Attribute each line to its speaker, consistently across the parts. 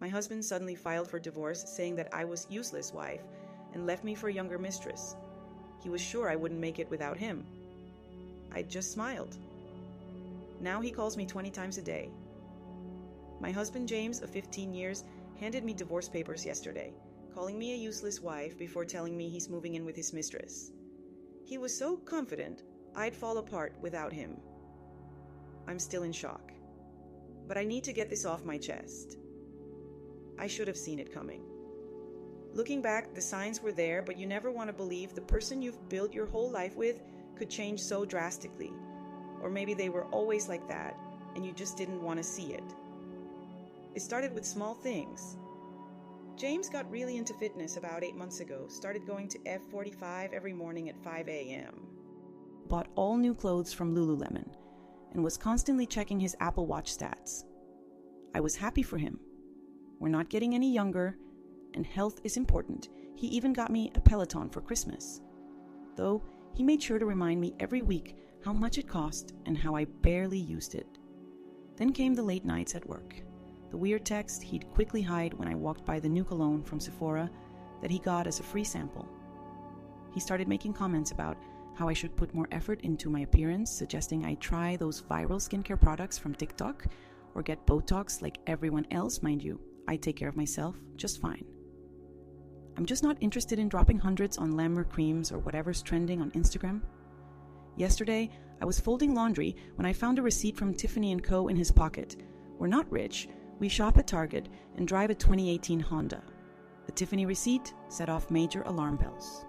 Speaker 1: My husband suddenly filed for divorce, saying that I was useless wife and left me for a younger mistress. He was sure I wouldn't make it without him. I just smiled. Now he calls me 20 times a day. My husband James, of 15 years, handed me divorce papers yesterday, calling me a useless wife before telling me he's moving in with his mistress. He was so confident I'd fall apart without him. I'm still in shock. But I need to get this off my chest. I should have seen it coming. Looking back, the signs were there, but you never want to believe the person you've built your whole life with could change so drastically. Or maybe they were always like that, and you just didn't want to see it. It started with small things. James got really into fitness about 8 months ago, started going to F45 every morning at 5 a.m. Bought all new clothes from Lululemon, and was constantly checking his Apple Watch stats. I was happy for him. We're not getting any younger, and health is important. He even got me a Peloton for Christmas. Though, he made sure to remind me every week how much it cost and how I barely used it. Then came the late nights at work. The weird text he'd quickly hide when I walked by the new cologne from Sephora that he got as a free sample. He started making comments about how I should put more effort into my appearance, suggesting I try those viral skincare products from TikTok or get Botox like everyone else. Mind you, I take care of myself just fine. I'm just not interested in dropping hundreds on Lamer creams or whatever's trending on Instagram. Yesterday, I was folding laundry when I found a receipt from Tiffany & Co. in his pocket. We're not rich. We shop at Target and drive a 2018 Honda. The Tiffany receipt set off major alarm bells.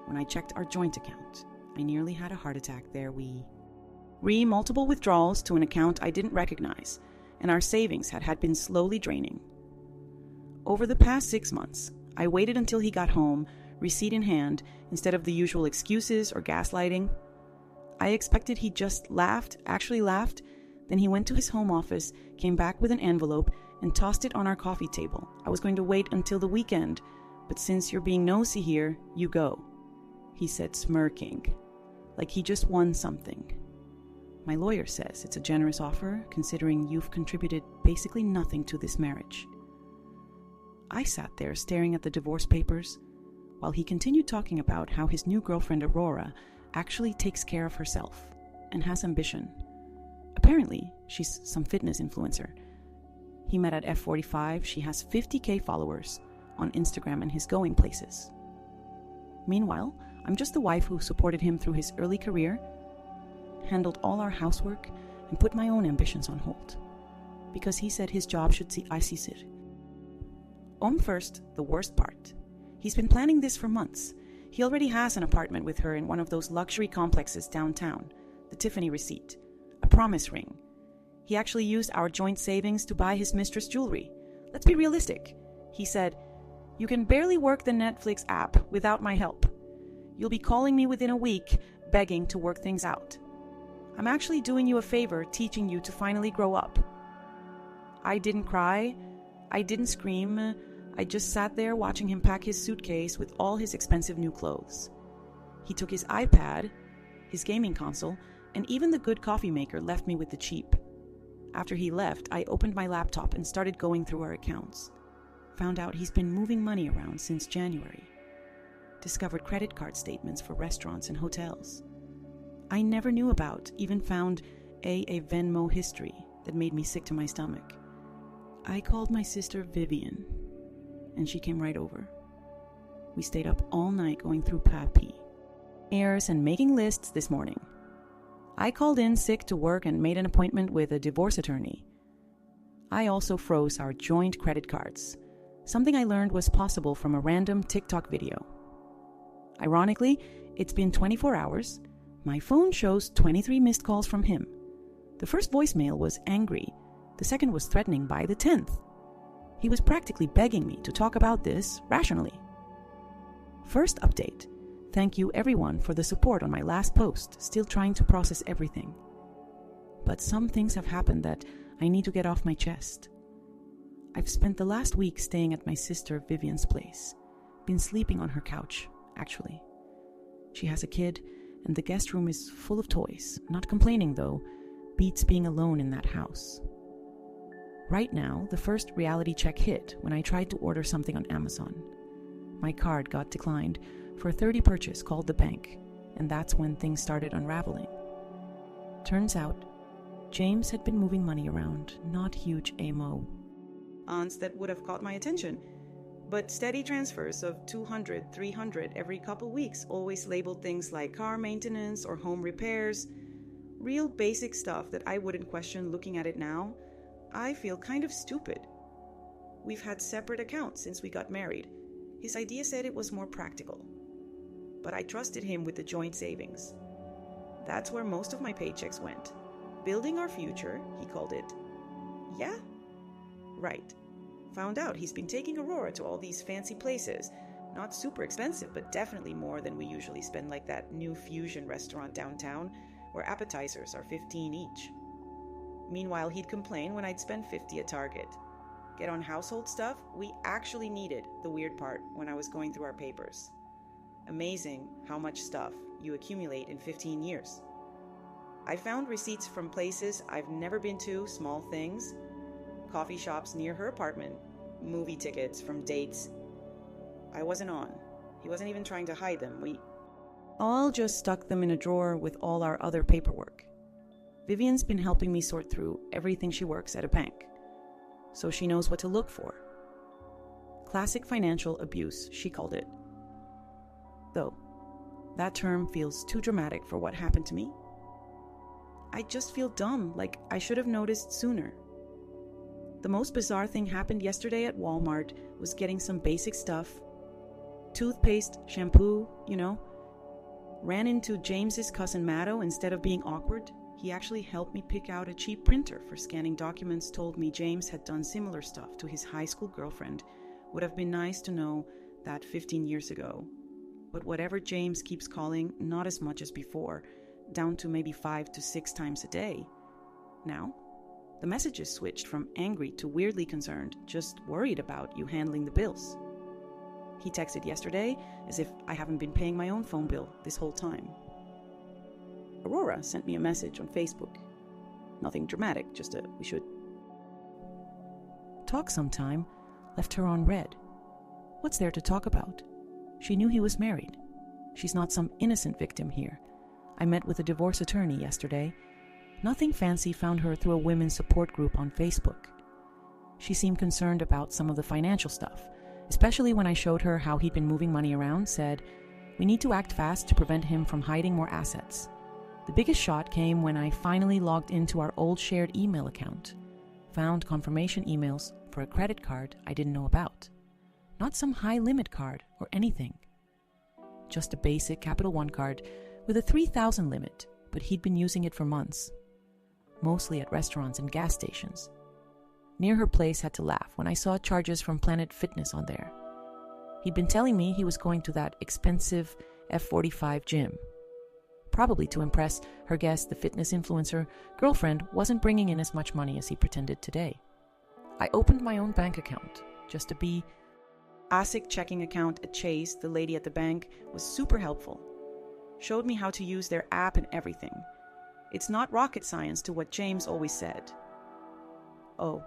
Speaker 1: When I checked our joint account, I nearly had a heart attack there. We multiple withdrawals to an account I didn't recognize, and our savings had been slowly draining. Over the past 6 months, I waited until he got home, receipt in hand, instead of the usual excuses or gaslighting. I expected he just actually laughed. Then he went to his home office, came back with an envelope, and tossed it on our coffee table. I was going to wait until the weekend, but since you're being nosy here, you go, he said, smirking, like he just won something. My lawyer says it's a generous offer, considering you've contributed basically nothing to this marriage. I sat there staring at the divorce papers, while he continued talking about how his new girlfriend Aurora actually takes care of herself and has ambition. Apparently, she's some fitness influencer. He met at F45. She has 50K followers on Instagram and he's going places. Meanwhile, I'm just the wife who supported him through his early career, handled all our housework, and put my own ambitions on hold. Because he said his job should see I sees it. First, the worst part. He's been planning this for months. He already has an apartment with her in one of those luxury complexes downtown, the Tiffany receipt, a promise ring. He actually used our joint savings to buy his mistress jewelry. Let's be realistic. He said, "You can barely work the Netflix app without my help. You'll be calling me within a week, begging to work things out. I'm actually doing you a favor, teaching you to finally grow up." I didn't cry. I didn't scream. I just sat there watching him pack his suitcase with all his expensive new clothes. He took his iPad, his gaming console, and even the good coffee maker left me with the cheap. After he left, I opened my laptop and started going through our accounts. Found out he's been moving money around since January. Discovered credit card statements for restaurants and hotels. I never knew about, even found a Venmo history that made me sick to my stomach. I called my sister Vivian, and she came right over. We stayed up all night going through Pappy, airs, and making lists this morning. I called in sick to work and made an appointment with a divorce attorney. I also froze our joint credit cards, something I learned was possible from a random TikTok video. Ironically, it's been 24 hours. My phone shows 23 missed calls from him. The first voicemail was angry. The second was threatening by the 10th. He was practically begging me to talk about this rationally. First update. Thank you everyone for the support on my last post, still trying to process everything. But some things have happened that I need to get off my chest. I've spent the last week staying at my sister Vivian's place. Been sleeping on her couch, actually. She has a kid, and the guest room is full of toys. Not complaining though, beats being alone in that house.
Speaker 2: Right now, the first reality check hit when I tried to order something on Amazon. My card got declined for a 30 purchase, called the bank, and that's when things started unraveling. Turns out, James had been moving money around, not huge AMO.
Speaker 1: Aunts that would have caught my attention, but steady transfers of 200, 300 every couple weeks, always labeled things like car maintenance or home repairs. Real basic stuff that I wouldn't question looking at it now. I feel kind of stupid. We've had separate accounts since we got married. His idea said it was more practical. But I trusted him with the joint savings. That's where most of my paychecks went. Building our future, he called it. Yeah? Right. Found out he's been taking Aurora to all these fancy places. Not super expensive, but definitely more than we usually spend, like that new fusion restaurant downtown, where appetizers are $15 each. Meanwhile, he'd complain when I'd spend $50 at Target. Get on household stuff we actually needed, the weird part, when I was going through our papers. Amazing how much stuff you accumulate in 15 years. I found receipts from places I've never been to, small things, coffee shops near her apartment, movie tickets from dates I wasn't on. He wasn't even trying to hide them. We all just stuck them in a drawer with all our other paperwork. Vivian's been helping me sort through everything. She works at a bank, so she knows what to look for. Classic financial abuse, she called it. Though, that term feels too dramatic for what happened to me. I just feel dumb, like I should have noticed sooner. The most bizarre thing happened yesterday at Walmart was getting some basic stuff. Toothpaste, shampoo, Ran into James's cousin Matto. Instead of being awkward, he actually helped me pick out a cheap printer for scanning documents, told me James had done similar stuff to his high school girlfriend. Would have been nice to know that 15 years ago. But whatever James keeps calling, not as much as before, down to maybe 5 to 6 times a day. Now, the messages switched from angry to weirdly concerned, just worried about you handling the bills. He texted yesterday as if I haven't been paying my own phone bill this whole time. Aurora sent me a message on Facebook. Nothing dramatic, just a we should
Speaker 2: talk sometime left her on red. What's there to talk about? She knew he was married. She's not some innocent victim here. I met with a divorce attorney yesterday. Nothing fancy, found her through a women's support group on Facebook. She seemed concerned about some of the financial stuff, especially when I showed her how he'd been moving money around, said, we need to act fast to prevent him from hiding more assets. The biggest shot came when I finally logged into our old shared email account, found confirmation emails for a credit card I didn't know about. Not some high-limit card or anything. Just a basic Capital One card with a 3,000 limit, but he'd been using it for months, mostly at restaurants and gas stations. Near her place had to laugh when I saw charges from Planet Fitness on there. He'd been telling me he was going to that expensive F45 gym. Probably to impress her guest, the fitness influencer girlfriend wasn't bringing in as much money as he pretended today. I opened my own bank account just to be ASIC checking account at Chase. The lady at the bank was super helpful. Showed me how to use their app and everything. It's not rocket science, to what James always said. Oh,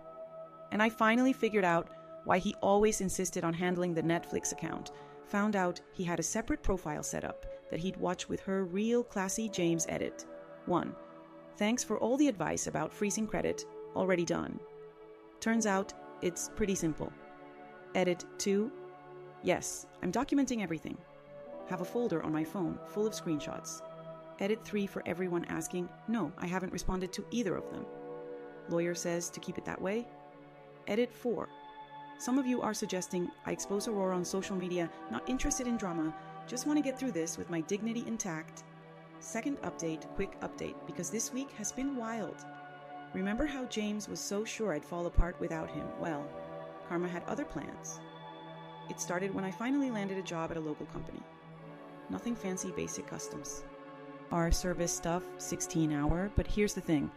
Speaker 2: and I finally figured out why he always insisted on handling the Netflix account. Found out he had a separate profile set up that he'd watch with her real classy James edit. 1. Thanks for all the advice about freezing credit. Already done. Turns out it's pretty simple. Edit 2. Yes, I'm documenting everything. Have a folder on my phone full of screenshots. Edit 3 for everyone asking, no, I haven't responded to either of them. Lawyer says to keep it that way. Edit 4. Some of you are suggesting I expose Aurora on social media, not interested in drama, just want to get through this with my dignity intact. Second update, quick update, because this week has been wild. Remember how James was so sure I'd fall apart without him? Well, karma had other plans. It started when I finally landed a job at a local company. Nothing fancy, basic customs. Our service stuff, 16-hour, but here's the thing.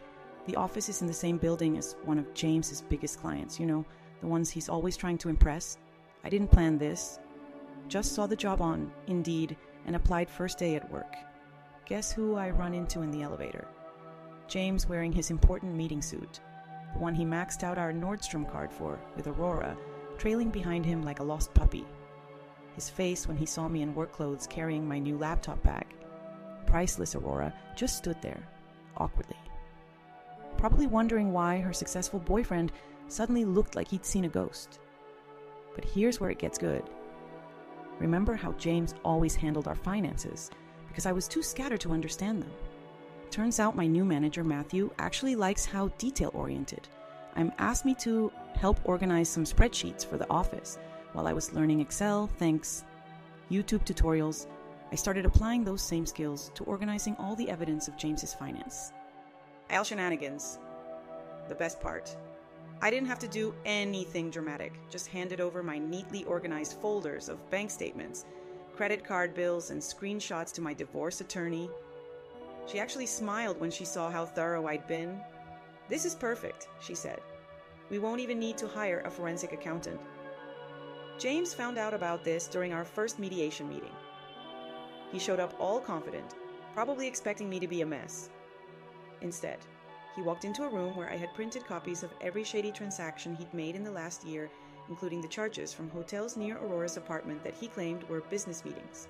Speaker 2: The office is in the same building as one of James's biggest clients, the ones he's always trying to impress. I didn't plan this. Just saw the job on Indeed and applied first day at work. Guess who I run into in the elevator? James wearing his important meeting suit. the one he maxed out our Nordstrom card for, with Aurora trailing behind him like a lost puppy. His face when he saw me in work clothes carrying my new laptop bag. Priceless Aurora just stood there, awkwardly. Probably wondering why her successful boyfriend suddenly looked like he'd seen a ghost. But here's where it gets good. Remember how James always handled our finances, because I was too scattered to understand them. Turns out my new manager, Matthew, actually likes how detail-oriented. Asked me to help organize some spreadsheets for the office. While I was learning Excel, thanks YouTube tutorials, I started applying those same skills to organizing all the evidence of James's finance.
Speaker 1: Al shenanigans. The best part. I didn't have to do anything dramatic, just handed over my neatly organized folders of bank statements, credit card bills, and screenshots to my divorce attorney. She actually smiled when she saw how thorough I'd been. "This is perfect," she said. "We won't even need to hire a forensic accountant." James found out about this during our first mediation meeting. He showed up all confident, probably expecting me to be a mess. Instead, he walked into a room where I had printed copies of every shady transaction he'd made in the last year, including the charges from hotels near Aurora's apartment that he claimed were business meetings.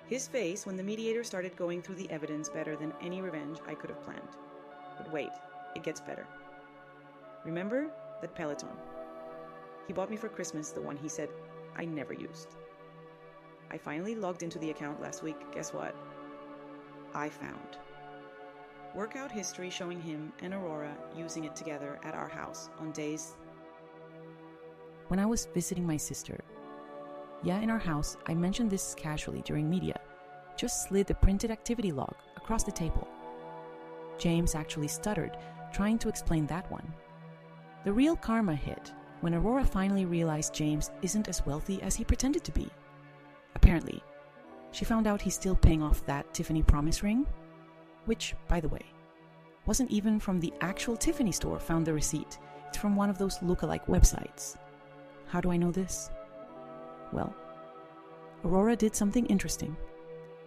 Speaker 1: His face when the mediator started going through the evidence better than any revenge I could have planned. But wait, it gets better. Remember that Peloton? He bought me for Christmas the one he said I never used. I finally logged into the account last week. Guess what? I found workout history showing him and Aurora using it together at our house on days.
Speaker 2: When I was visiting my sister, in our house, I mentioned this casually during media, just slid the printed activity log across the table. James actually stuttered, trying to explain that one. The real karma hit when Aurora finally realized James isn't as wealthy as he pretended to be. Apparently, she found out he's still paying off that Tiffany promise ring, which, by the way, wasn't even from the actual Tiffany store. Found the receipt. It's from one of those lookalike websites. How do I know this? Well, Aurora did something interesting.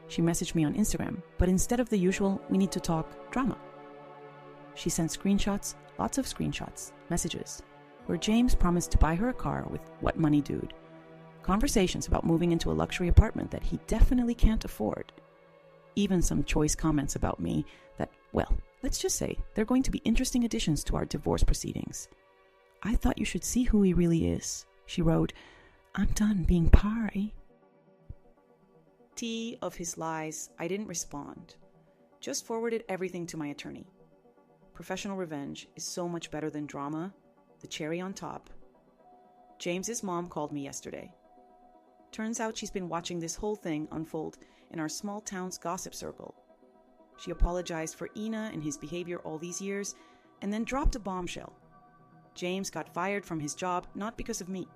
Speaker 2: She messaged me on Instagram, but instead of the usual "we need to talk" drama, she sent screenshots, lots of screenshots, messages, where James promised to buy her a car with "what money, dude?" Conversations about moving into a luxury apartment that he definitely can't afford. Even some choice comments about me that, well, let's just say they're going to be interesting additions to our divorce proceedings. "I thought you should see who he really is," she wrote. "I'm done being pie."
Speaker 1: Tea of his lies, I didn't respond. Just forwarded everything to my attorney. Professional revenge is so much better than drama, the cherry on top. James's mom called me yesterday. Turns out she's been watching this whole thing unfold in our small town's gossip circle. She apologized for Ina and his behavior all these years, and then dropped a bombshell. James got fired from his job not because of me.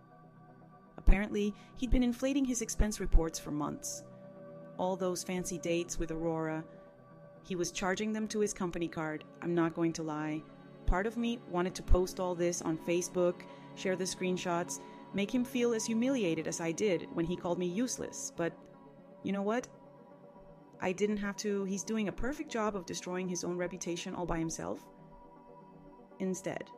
Speaker 1: Apparently, he'd been inflating his expense reports for months. All those fancy dates with Aurora. He was charging them to his company card, I'm not going to lie. Part of me wanted to post all this on Facebook, share the screenshots, make him feel as humiliated as I did when he called me useless. But you know what? I didn't have to. He's doing a perfect job of destroying his own reputation all by himself. Instead,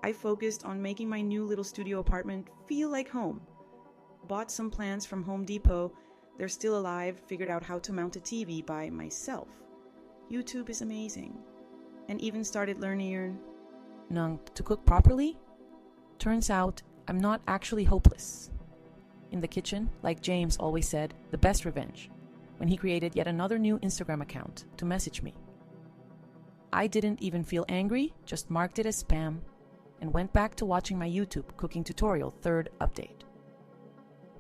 Speaker 1: I focused on making my new little studio apartment feel like home. Bought some plants from Home Depot. They're still alive. Figured out how to mount a TV by myself. YouTube is amazing. And even started learning
Speaker 2: to cook properly. Turns out I'm not actually hopeless. In the kitchen, like James always said, the best revenge, when he created yet another new Instagram account to message me. I didn't even feel angry, just marked it as spam, and went back to watching my YouTube cooking tutorial 3rd update.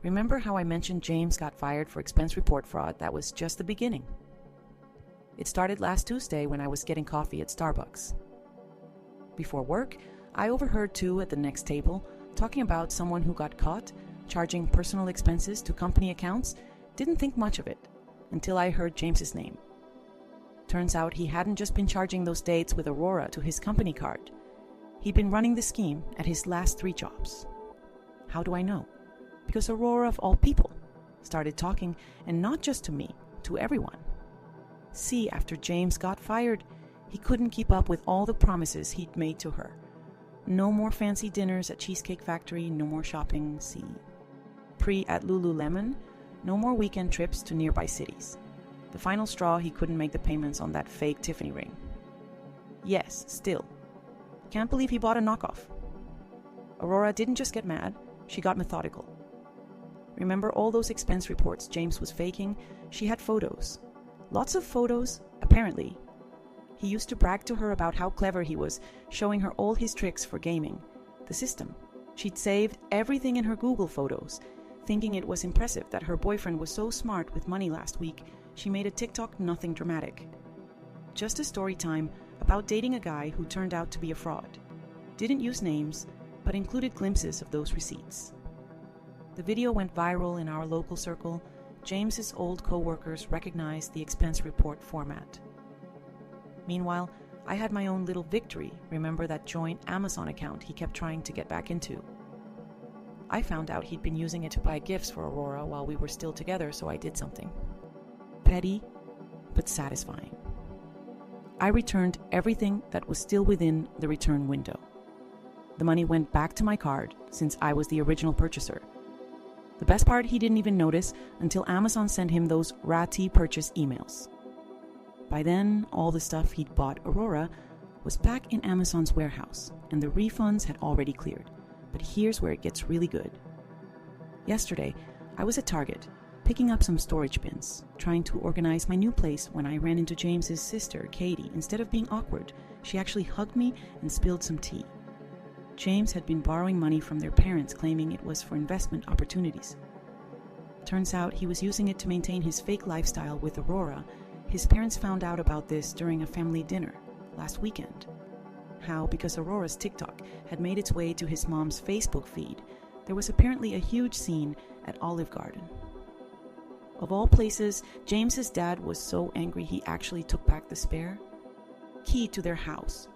Speaker 2: Remember how I mentioned James got fired for expense report fraud? That was just the beginning. It started last Tuesday when I was getting coffee at Starbucks. Before work, I overheard two at the next table talking about someone who got caught charging personal expenses to company accounts. Didn't think much of it until I heard James's name. Turns out he hadn't just been charging those dates with Aurora to his company card. He'd been running the scheme at his last 3 jobs. How do I know? Because Aurora, of all people, started talking, and not just to me, to everyone. See, after James got fired, he couldn't keep up with all the promises he'd made to her, No more fancy dinners at Cheesecake Factory, no more shopping, C. Pre at Lululemon, no more weekend trips to nearby cities. The final straw, he couldn't make the payments on that fake Tiffany ring. Yes, still. Can't believe he bought a knockoff. Aurora didn't just get mad, she got methodical. Remember all those expense reports James was faking? She had photos. Lots of photos, apparently. He used to brag to her about how clever he was, showing her all his tricks for gaming. The system. She'd saved everything in her Google photos. Thinking it was impressive that her boyfriend was so smart with money last week, she made a TikTok nothing dramatic. Just a story time about dating a guy who turned out to be a fraud. Didn't use names, but included glimpses of those receipts. The video went viral in our local circle. James's old co-workers recognized the expense report format. Meanwhile, I had my own little victory. Remember that joint Amazon account he kept trying to get back into? I found out he'd been using it to buy gifts for Aurora while we were still together, so I did something. Petty, but satisfying. I returned everything that was still within the return window. The money went back to my card since I was the original purchaser. The best part, he didn't even notice until Amazon sent him those ratty purchase emails. By then, all the stuff he'd bought Aurora was back in Amazon's warehouse, and the refunds had already cleared. But here's where it gets really good. Yesterday, I was at Target, picking up some storage bins, trying to organize my new place when I ran into James's sister, Katie. Instead of being awkward, she actually hugged me and spilled some tea. James had been borrowing money from their parents, claiming it was for investment opportunities. Turns out he was using it to maintain his fake lifestyle with Aurora. His parents found out about this during a family dinner last weekend. How, because Aurora's TikTok had made its way to his mom's Facebook feed, there was apparently a huge scene at Olive Garden. Of all places, James's dad was so angry he actually took back the spare key to their house.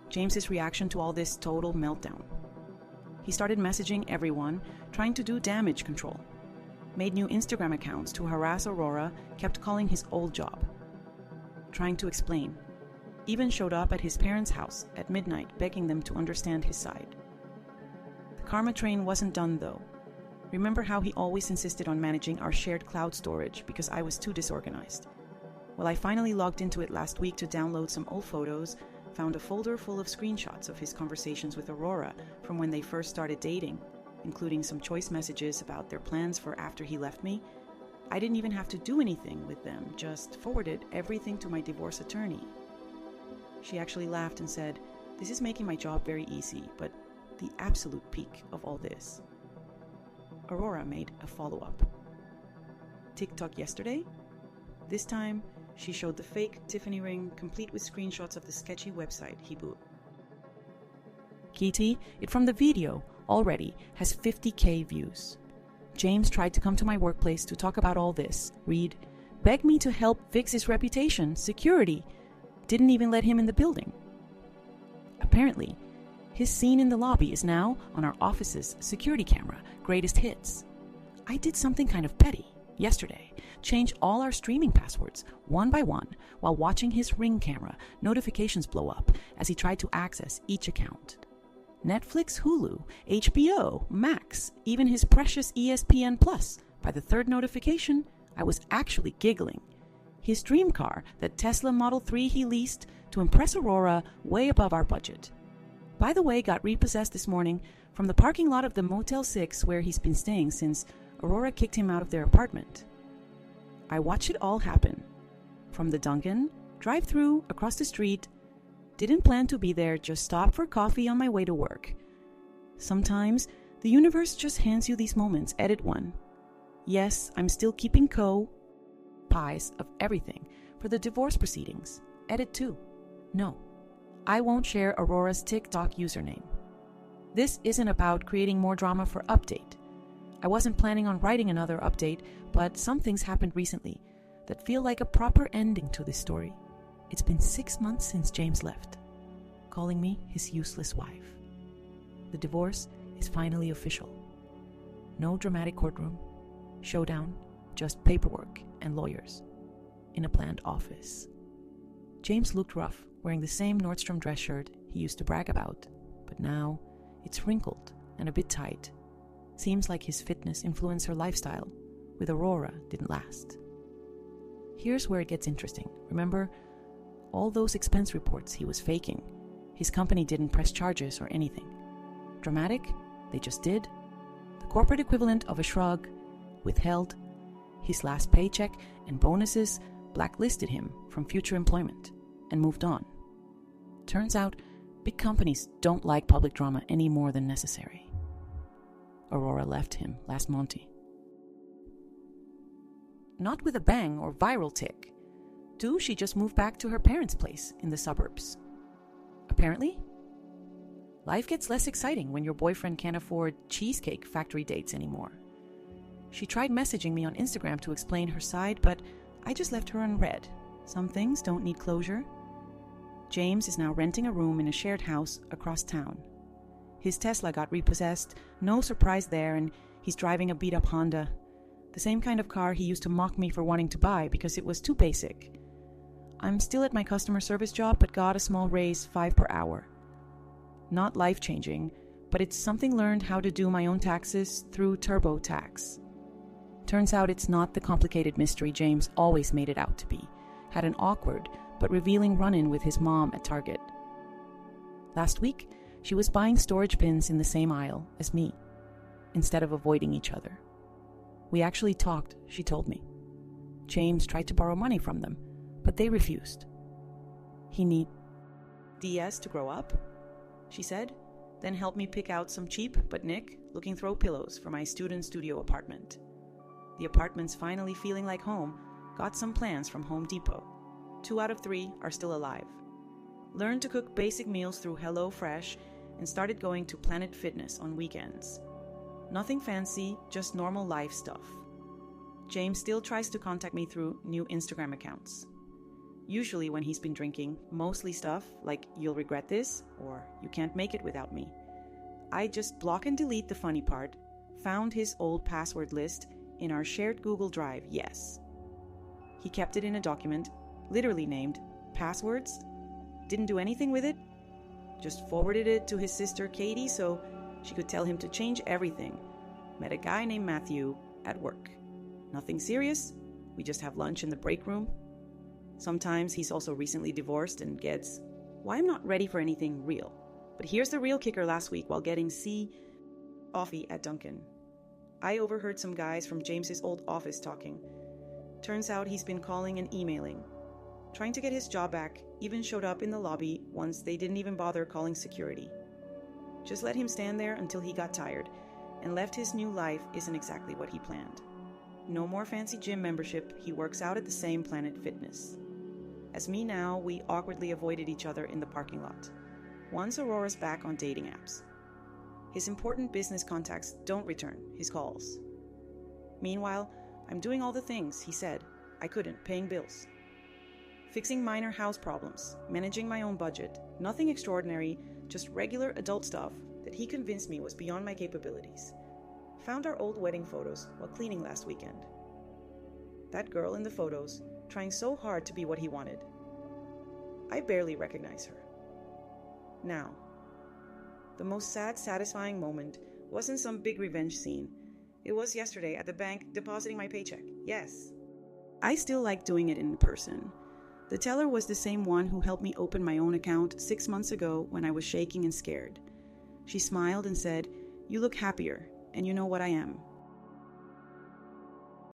Speaker 2: James's reaction to all this total meltdown. He started messaging everyone, trying to do damage control. Made new Instagram accounts to harass Aurora, kept calling his old job. Trying to explain. Even showed up at his parents' house at midnight, begging them to understand his side. The karma train wasn't done though. Remember how he always insisted on managing our shared cloud storage because I was too disorganized? Well, I finally logged into it last week to download some old photos, found a folder full of screenshots of his conversations with Aurora from when they first started dating, including some choice messages about their plans for after he left me. I didn't even have to do anything with them, just forwarded everything to my divorce attorney. She actually laughed and said, "This is making my job very easy, but the absolute peak of all this." Aurora made a follow-up. TikTok yesterday? This time, she showed the fake Tiffany ring, complete with screenshots of the sketchy website he bought. Kitty, it from the video already has 50K views. James tried to come to my workplace to talk about all this. Read, begged me to help fix his reputation, security. Didn't even let him in the building. Apparently, his scene in the lobby is now on our office's security camera, greatest hits. I did something kind of petty yesterday. Changed all our streaming passwords, one by one, while watching his Ring camera. Notifications blow up as he tried to access each account. Netflix, Hulu, HBO, Max, even his precious ESPN Plus. By the third notification, I was actually giggling. His dream car, the Tesla Model 3 he leased to impress Aurora, way above our budget. By the way, got repossessed this morning from the parking lot of the Motel 6 where he's been staying since Aurora kicked him out of their apartment. I watched it all happen. From the Dunkin', drive-through, across the street. Didn't plan to be there, just stopped for coffee on my way to work. Sometimes, the universe just hands you these moments. Edit 1. Yes, I'm still keeping pies of everything for the divorce proceedings. Edit 2. No, I won't share Aurora's TikTok username. This isn't about creating more drama for update. I wasn't planning on writing another update, but some things happened recently that feel like a proper ending to this story. It's been 6 months since James left, calling me his useless wife. The divorce is finally official. No dramatic courtroom, showdown, just paperwork and lawyers in a planned office. James looked rough, wearing the same Nordstrom dress shirt he used to brag about. but now it's wrinkled and a bit tight. Seems like his fitness influenced her lifestyle. With Aurora, didn't last. Here's where it gets interesting. Remember, all those expense reports he was faking. His company didn't press charges or anything. Dramatic? They just did. The corporate equivalent of a shrug, withheld his last paycheck and bonuses, blacklisted him from future employment, and moved on. Turns out, big companies don't like public drama any more than necessary. Aurora left him last Monty. Not with a bang or viral tick. She just moved back to her parents' place in the suburbs. Apparently, life gets less exciting when your boyfriend can't afford Cheesecake Factory dates anymore. She tried messaging me on Instagram to explain her side, but I just left her unread. Some things don't need closure. James is now renting a room in a shared house across town. His Tesla got repossessed, no surprise there, and he's driving a beat-up Honda. The same kind of car he used to mock me for wanting to buy because it was too basic. I'm still at my customer service job, but got a small raise, $5 per hour. Not life-changing, but it's something learned how to do my own taxes through TurboTax. Turns out it's not the complicated mystery James always made it out to be. Had an awkward but revealing run-in with his mom at Target. Last week, she was buying storage bins in the same aisle as me, instead of avoiding each other. We actually talked, she told me. James tried to borrow money from them, but they refused. He need DS to grow up, she said, then helped me pick out some cheap but Nick-looking throw pillows for my student studio apartment. The apartment's finally feeling like home, got some plans from Home Depot. 2 out of 3 are still alive. Learned to cook basic meals through HelloFresh and started going to Planet Fitness on weekends. Nothing fancy, just normal life stuff. James still tries to contact me through new Instagram accounts. Usually when he's been drinking, mostly stuff like "you'll regret this" or "you can't make it without me." I just block and delete the funny part, found his old password list in our shared Google Drive, yes. He kept it in a document, literally named Passwords. Didn't do anything with it, just forwarded it to his sister Katie so she could tell him to change everything. Met a guy named Matthew at work. Nothing serious, we just have lunch in the break room. Sometimes he's also recently divorced and gets, "Why I'm not ready for anything real." But here's the real kicker last week while getting coffee at Dunkin'. I overheard some guys from James's old office talking. Turns out he's been calling and emailing. Trying to get his job back, even showed up in the lobby once they didn't even bother calling security. Just let him stand there until he got tired, and left his new life isn't exactly what he planned. No more fancy gym membership, he works out at the same Planet Fitness. As me now, we awkwardly avoided each other in the parking lot. Once Aurora's back on dating apps. His important business contacts don't return his calls. Meanwhile, I'm doing all the things he said I couldn't, paying bills. Fixing minor house problems, managing my own budget, nothing extraordinary, just regular adult stuff that he convinced me was beyond my capabilities. Found our old wedding photos while cleaning last weekend. That girl in the photos, trying so hard to be what he wanted. I barely recognize her. Now, the most satisfying moment wasn't some big revenge scene. It was yesterday at the bank depositing my paycheck. Yes. I still like doing it in person. The teller was the same one who helped me open my own account 6 months ago when I was shaking and scared. She smiled and said, "You look happier, and you know what I am.